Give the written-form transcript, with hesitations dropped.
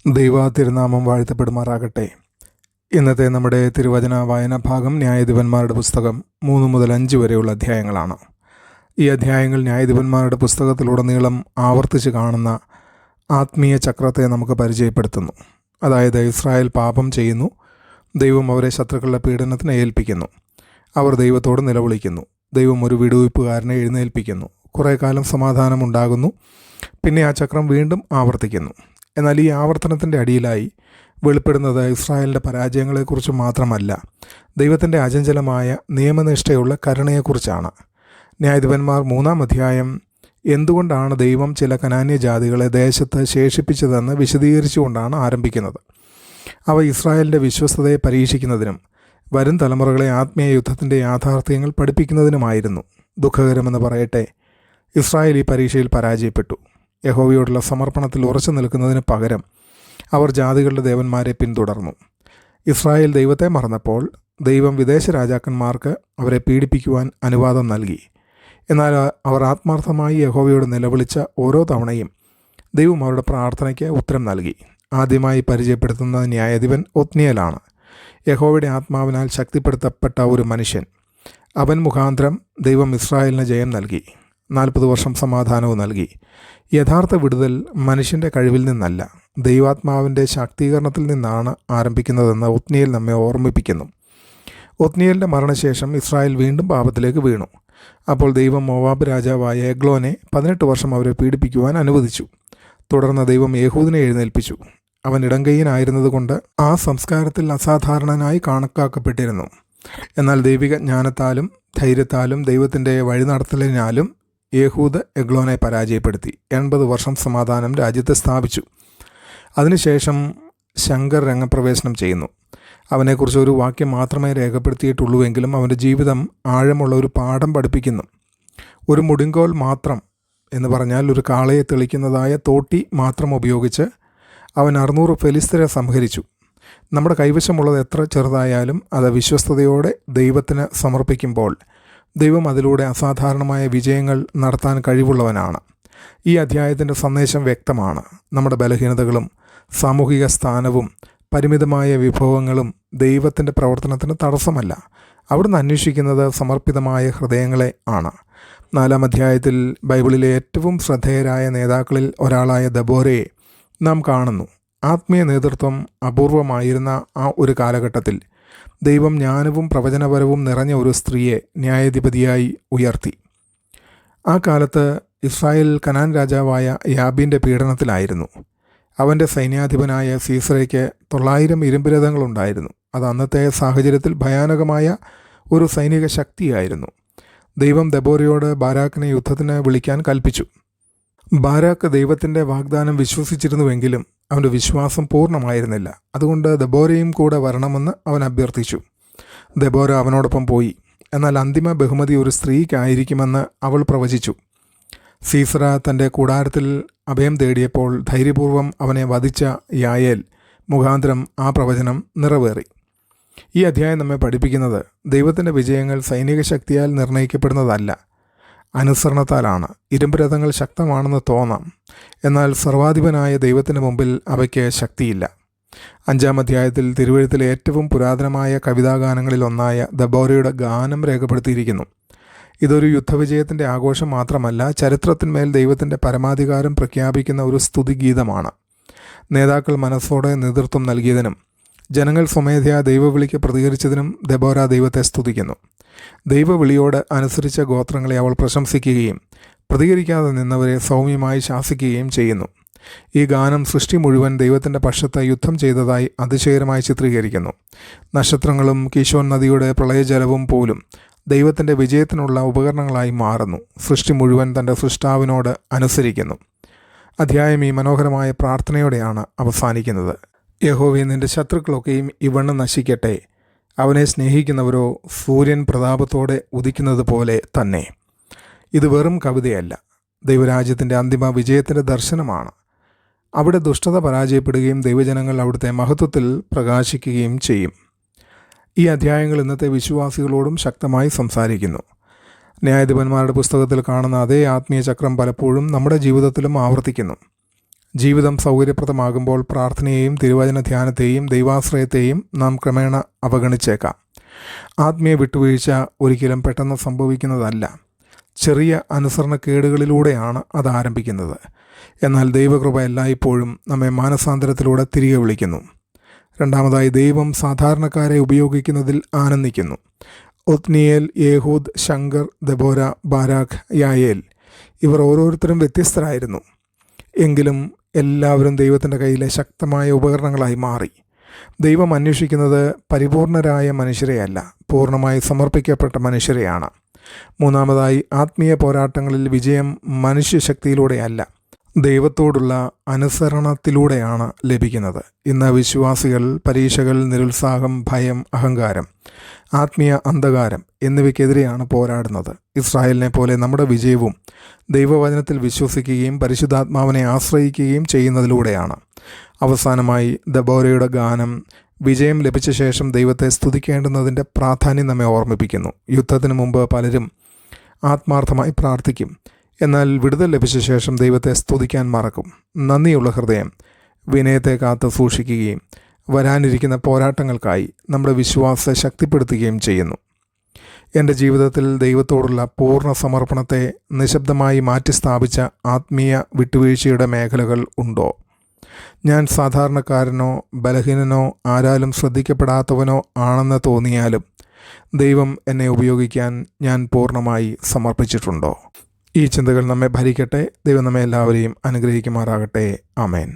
ദൈവ തിരുനാമം വാഴ്ത്തപ്പെടുമാറാകട്ടെ. ഇന്നത്തെ നമ്മുടെ തിരുവചന വായനാ ഭാഗം ന്യായാധിപന്മാരുടെ പുസ്തകം 3 മുതൽ 5 വരെയുള്ള അധ്യായങ്ങളാണ്. ഈ അധ്യായങ്ങൾ ന്യായാധിപന്മാരുടെ പുസ്തകത്തിലുടനീളം ആവർത്തിച്ച് കാണുന്ന ആത്മീയ ചക്രത്തെ നമുക്ക് പരിചയപ്പെടുത്തുന്നു. അതായത് ഇസ്രായേൽ പാപം ചെയ്യുന്നു, ദൈവം അവരെ ശത്രുക്കളുടെ പീഡനത്തിന് ഏൽപ്പിക്കുന്നു, അവർ ദൈവത്തോട് നിലവിളിക്കുന്നു, ദൈവം ഒരു വിടുവിപ്പുകാരനെ എഴുന്നേൽപ്പിക്കുന്നു, കുറേ കാലം സമാധാനമുണ്ടാകുന്നു, പിന്നെ ആ ചക്രം വീണ്ടും ആവർത്തിക്കുന്നു. എന്നാൽ ഈ ആവർത്തനത്തിൻ്റെ അടിയിലായി വെളിപ്പെടുന്നത് ഇസ്രായേലിൻ്റെ പരാജയങ്ങളെക്കുറിച്ച് മാത്രമല്ല, ദൈവത്തിൻ്റെ അചഞ്ചലമായ നിയമനിഷ്ഠയുള്ള കരുണയെക്കുറിച്ചാണ്. ന്യായാധിപന്മാർ 3-ാം അധ്യായം എന്തുകൊണ്ടാണ് ദൈവം ചില കനാന്യ ജാതികളെ ദേശത്ത് ശേഷിപ്പിച്ചതെന്ന് വിശദീകരിച്ചുകൊണ്ടാണ് ആരംഭിക്കുന്നത്. അവ ഇസ്രായേലിൻ്റെ വിശ്വസ്തതയെ പരീക്ഷിക്കുന്നതിനും വരും തലമുറകളെ ആത്മീയ യുദ്ധത്തിൻ്റെ യാഥാർത്ഥ്യങ്ങൾ പഠിപ്പിക്കുന്നതിനുമായിരുന്നു. ദുഃഖകരമെന്ന് പറയട്ടെ, ഇസ്രായേൽ ഈ പരീക്ഷയിൽ പരാജയപ്പെട്ടു. യഹോവയോടുള്ള സമർപ്പണത്തിൽ ഉറച്ചു നിൽക്കുന്നതിന് പകരം അവർ ജാതികളുടെ ദേവന്മാരെ പിന്തുടർന്നു. ഇസ്രായേൽ ദൈവത്തെ മറന്നപ്പോൾ ദൈവം വിദേശ രാജാക്കന്മാർക്ക് അവരെ പീഡിപ്പിക്കുവാൻ അനുവാദം നൽകി. എന്നാൽ അവർ ആത്മാർത്ഥമായി യഹോവയോട് നിലവിളിച്ച ഓരോ തവണയും ദൈവം അവരുടെ പ്രാർത്ഥനയ്ക്ക് ഉത്തരം നൽകി. ആദ്യമായി പരിചയപ്പെടുത്തുന്ന ന്യായാധിപൻ ഒത്നിയേലാണ്. യഹോവയുടെ ആത്മാവിനാൽ ശക്തിപ്പെടുത്തപ്പെട്ട ഒരു മനുഷ്യൻ. അവൻ മുഖാന്തരം ദൈവം ഇസ്രായേലിന് ജയം നൽകി. 40 വർഷം സമാധാനവും നൽകി. യഥാർത്ഥ വിടുതൽ മനുഷ്യൻ്റെ കഴിവിൽ നിന്നല്ല, ദൈവാത്മാവിൻ്റെ ശാക്തീകരണത്തിൽ നിന്നാണ് ആരംഭിക്കുന്നതെന്ന് ഒത്നിയേൽ നമ്മെ ഓർമ്മിപ്പിക്കുന്നു. ഒത്നിയേലിൻ്റെ മരണശേഷം ഇസ്രായേൽ വീണ്ടും പാപത്തിലേക്ക് വീണു. അപ്പോൾ ദൈവം മോവാബ് രാജാവായ എഗ്ലോനെ 18 വർഷം അവരെ പീഡിപ്പിക്കുവാൻ അനുവദിച്ചു. തുടർന്ന് ദൈവം യേഹൂദിനെ എഴുന്നേൽപ്പിച്ചു. അവൻ ഇടങ്കയ്യനായിരുന്നതുകൊണ്ട് ആ സംസ്കാരത്തിൽ അസാധാരണനായി കണക്കാക്കപ്പെട്ടിരുന്നു. എന്നാൽ ദൈവിക ജ്ഞാനത്താലും ധൈര്യത്താലും ദൈവത്തിൻ്റെ വഴിനടത്തലിനാലും യേഹൂദ് എഗ്ലോനെ പരാജയപ്പെടുത്തി 80 വർഷം സമാധാനം രാജ്യത്ത് സ്ഥാപിച്ചു. അതിനുശേഷം ശങ്കർ രംഗപ്രവേശനം ചെയ്യുന്നു. അവനെക്കുറിച്ച് ഒരു വാക്യം മാത്രമേ രേഖപ്പെടുത്തിയിട്ടുള്ളൂവെങ്കിലും അവൻ്റെ ജീവിതം ആഴമുള്ള ഒരു പാഠം പഠിപ്പിക്കുന്നു. ഒരു മുടിങ്കോൽ മാത്രം എന്ന് പറഞ്ഞാൽ ഒരു കാളയെ തെളിക്കുന്നതായ തോട്ടി മാത്രം ഉപയോഗിച്ച് അവൻ 600 ഫെലിസ്തരെ സംഹരിച്ചു. നമ്മുടെ കൈവശമുള്ളത് എത്ര ചെറുതായാലും അത് വിശ്വസ്തയോടെ ദൈവത്തിന് സമർപ്പിക്കുമ്പോൾ ദൈവം അതിലൂടെ അസാധാരണമായ വിജയങ്ങൾ നടത്താൻ കഴിവുള്ളവനാണ്. ഈ അധ്യായത്തിൻ്റെ സന്ദേശം വ്യക്തമാണ്. നമ്മുടെ ബലഹീനതകളും സാമൂഹിക സ്ഥാനവും പരിമിതമായ വിഭവങ്ങളും ദൈവത്തിൻ്റെ പ്രവർത്തനത്തിന് തടസ്സമല്ല. അവിടുന്ന് അന്വേഷിക്കുന്നത് സമർപ്പിതമായ ഹൃദയങ്ങളെ ആണ്. 4-ാം അധ്യായത്തിൽ ബൈബിളിലെ ഏറ്റവും ശ്രദ്ധേയരായ നേതാക്കളിൽ ഒരാളായ ദബോരയെ നാം കാണുന്നു. ആത്മീയ നേതൃത്വം അപൂർവമായിരുന്ന ആ ഒരു കാലഘട്ടത്തിൽ ദൈവം ജ്ഞാനവും പ്രവചനപരവും നിറഞ്ഞ ഒരു സ്ത്രീയെ ന്യായാധിപതിയായി ഉയർത്തി. ആ കാലത്ത് ഇസ്രായേൽ കനാൻ രാജാവായ യാബീൻ്റെ പീഡനത്തിലായിരുന്നു. അവൻ്റെ സൈന്യാധിപനായ സീസറയ്ക്ക് 900 ഇരുമ്പുരഥങ്ങളുണ്ടായിരുന്നു. അത് അന്നത്തെ സാഹചര്യത്തിൽ ഭയാനകമായ ഒരു സൈനിക ശക്തിയായിരുന്നു. ദൈവം ദബോരയോട് ബാരാക്കിനെ യുദ്ധത്തിന് വിളിക്കാൻ കൽപ്പിച്ചു. ബാരാക്ക് ദൈവത്തിൻ്റെ വാഗ്ദാനം വിശ്വസിച്ചിരുന്നുവെങ്കിലും അവൻ്റെ വിശ്വാസം പൂർണ്ണമായിരുന്നില്ല. അതുകൊണ്ട് ദബോരയും കൂടെ വരണമെന്ന് അവൻ അഭ്യർത്ഥിച്ചു. ദബോര അവനോടൊപ്പം പോയി. എന്നാൽ അന്തിമ ബഹുമതി ഒരു സ്ത്രീക്കായിരിക്കുമെന്ന് അവൾ പ്രവചിച്ചു. സീസറ തൻ്റെ കൂടാരത്തിൽ അഭയം തേടിയപ്പോൾ ധൈര്യപൂർവ്വം അവനെ വധിച്ച യായേൽ മുഖാന്തരം ആ പ്രവചനം നിറവേറി. ഈ അധ്യായം നമ്മെ പഠിപ്പിക്കുന്നത് ദൈവത്തിൻ്റെ വിജയങ്ങൾ സൈനിക ശക്തിയാൽ നിർണ്ണയിക്കപ്പെടുന്നതല്ല, അനുസരണത്താലാണ്. ഇരുമ്പുരഥങ്ങൾ ശക്തമാണെന്ന് തോന്നാം, എന്നാൽ സർവാധിപനായ ദൈവത്തിന് മുമ്പിൽ അവയ്ക്ക് ശക്തിയില്ല. 5-ാം അധ്യായത്തിൽ തിരുവെഴുത്തിലെ ഏറ്റവും പുരാതനമായ കവിതാഗാനങ്ങളിൽ ഒന്നായ ദബോരയുടെ ഗാനം രേഖപ്പെടുത്തിയിരിക്കുന്നു. ഇതൊരു യുദ്ധവിജയത്തിൻ്റെ ആഘോഷം മാത്രമല്ല, ചരിത്രത്തിന്മേൽ ദൈവത്തിൻ്റെ പരമാധികാരം പ്രഖ്യാപിക്കുന്ന ഒരു സ്തുതിഗീതമാണ്. നേതാക്കൾ മനസ്സോടെ നേതൃത്വം നൽകിയതിനും ജനങ്ങൾ സ്വമേധയാ ദൈവവിളിക്ക് പ്രതികരിച്ചതിനും ദബോര ദൈവത്തെ സ്തുതിക്കുന്നു. ദൈവവിളിയോട് അനുസരിച്ച ഗോത്രങ്ങളെ അവൾ പ്രശംസിക്കുകയും പ്രതികരിക്കാതെ നിന്നവരെ സൗമ്യമായി ശാസിക്കുകയും ചെയ്യുന്നു. ഈ ഗാനം സൃഷ്ടി മുഴുവൻ ദൈവത്തിൻ്റെ പക്ഷത്ത് യുദ്ധം ചെയ്തതായി അതിശയകരമായി ചിത്രീകരിക്കുന്നു. നക്ഷത്രങ്ങളും കീശോൻ നദിയുടെ പ്രളയജലവും പോലും ദൈവത്തിൻ്റെ വിജയത്തിനുള്ള ഉപകരണങ്ങളായി മാറുന്നു. സൃഷ്ടി മുഴുവൻ തൻ്റെ സൃഷ്ടാവിനോട് അനുസരിക്കുന്നു. അധ്യായം ഈ മനോഹരമായ പ്രാർത്ഥനയോടെയാണ് അവസാനിക്കുന്നത്. യഹോവേ, നിൻ്റെ ശത്രുക്കളൊക്കെയും ഇവണ്ണം നശിക്കട്ടെ. അവനെ സ്നേഹിക്കുന്നവരോ സൂര്യൻ പ്രതാപത്തോടെ ഉദിക്കുന്നത് പോലെ തന്നെ. ഇത് വെറും കവിതയല്ല, ദൈവരാജ്യത്തിൻ്റെ അന്തിമ വിജയത്തിൻ്റെ ദർശനമാണ്. അവിടെ ദുഷ്ടത പരാജയപ്പെടുകയും ദൈവജനങ്ങൾ അവിടുത്തെ മഹത്വത്തിൽ പ്രകാശിക്കുകയും ചെയ്യും. ഈ അധ്യായങ്ങൾ ഇന്നത്തെ വിശ്വാസികളോടും ശക്തമായി സംസാരിക്കുന്നു. ന്യായാധിപന്മാരുടെ പുസ്തകത്തിൽ കാണുന്ന അതേ ആത്മീയ ചക്രം പലപ്പോഴും നമ്മുടെ ജീവിതത്തിലും ആവർത്തിക്കുന്നു. ജീവിതം സൗകര്യപ്രദമാകുമ്പോൾ പ്രാർത്ഥനയെയും തിരുവചന ധ്യാനത്തെയും ദൈവാശ്രയത്തെയും നാം ക്രമേണ അവഗണിച്ചേക്കാം. ആത്മീയ വിട്ടുവീഴ്ച ഒരിക്കലും പെട്ടെന്ന് സംഭവിക്കുന്നതല്ല. ചെറിയ അനുസരണക്കേടുകളിലൂടെയാണ് അത് ആരംഭിക്കുന്നത്. എന്നാൽ ദൈവകൃപ എല്ലായ്പ്പോഴും നമ്മെ മാനസാന്തരത്തിലൂടെ തിരികെ വിളിക്കുന്നു. രണ്ടാമതായി, ദൈവം സാധാരണക്കാരെ ഉപയോഗിക്കുന്നതിൽ ആനന്ദിക്കുന്നു. ഒത്നിയേൽ, യേഹൂദ്, ശങ്കർ, ദെബോര, ബാരാഖ്, യായേൽ ഇവർ ഓരോരുത്തരും വ്യത്യസ്തരായിരുന്നു. എങ്കിലും എല്ലാവരും ദൈവത്തിൻ്റെ കയ്യിലെ ശക്തമായ ഉപകരണങ്ങളായി മാറി. ദൈവം അന്വേഷിക്കുന്നത് പരിപൂർണരായ മനുഷ്യരെയല്ല, പൂർണ്ണമായി സമർപ്പിക്കപ്പെട്ട മനുഷ്യരെയാണ്. മൂന്നാമതായി, ആത്മീയ പോരാട്ടങ്ങളിൽ വിജയം മനുഷ്യശക്തിയിലൂടെയല്ല, ദൈവത്തോടുള്ള അനുസരണത്തിലൂടെയാണ് ലഭിക്കുന്നത്. ഇന്ന് വിശ്വാസികൾ പരീക്ഷകൾ, നിരുത്സാഹം, ഭയം, അഹങ്കാരം, ആത്മീയ അന്ധകാരം എന്നിവയ്ക്കെതിരെയാണ് പോരാടുന്നത്. ഇസ്രായേലിനെ പോലെ നമ്മുടെ വിജയവും ദൈവവചനത്തിൽ വിശ്വസിക്കുകയും പരിശുദ്ധാത്മാവിനെ ആശ്രയിക്കുകയും ചെയ്യുന്നതിലൂടെയാണ്. അവസാനമായി, ദബോരയുടെ ഗാനം വിജയം ലഭിച്ച ശേഷം ദൈവത്തെ സ്തുതിക്കേണ്ടുന്നതിൻ്റെ പ്രാധാന്യം നമ്മെ ഓർമ്മിപ്പിക്കുന്നു. യുദ്ധത്തിന് മുമ്പ് പലരും ആത്മാർത്ഥമായി പ്രാർത്ഥിക്കും, എന്നാൽ വിടുതൽ ലഭിച്ച ശേഷം ദൈവത്തെ സ്തുതിക്കാൻ മറക്കും. നന്ദിയുള്ള ഹൃദയം വിനയത്തെ കാത്ത് സൂക്ഷിക്കുകയും വരാനിരിക്കുന്ന പോരാട്ടങ്ങൾക്കായി നമ്മുടെ വിശ്വാസത്തെ ശക്തിപ്പെടുത്തുകയും ചെയ്യുന്നു. എൻ്റെ ജീവിതത്തിൽ ദൈവത്തോടുള്ള പൂർണ്ണ സമർപ്പണത്തെ നിശബ്ദമായി മാറ്റി സ്ഥാപിച്ച ആത്മീയ വിട്ടുവീഴ്ചയുടെ മേഖലകൾ ഉണ്ടോ? ഞാൻ സാധാരണക്കാരനോ ബലഹീനനോ ആരാലും ശ്രദ്ധിക്കപ്പെടാത്തവനോ ആണെന്ന് തോന്നിയാലും ദൈവം എന്നെ ഉപയോഗിക്കാൻ ഞാൻ പൂർണ്ണമായി സമർപ്പിച്ചിട്ടുണ്ടോ? ഈ ചിന്തകൾ നമ്മെ ഭരിക്കട്ടെ. ദൈവം നമ്മെ എല്ലാവരെയും അനുഗ്രഹിക്കുമാറാകട്ടെ. ആമേൻ.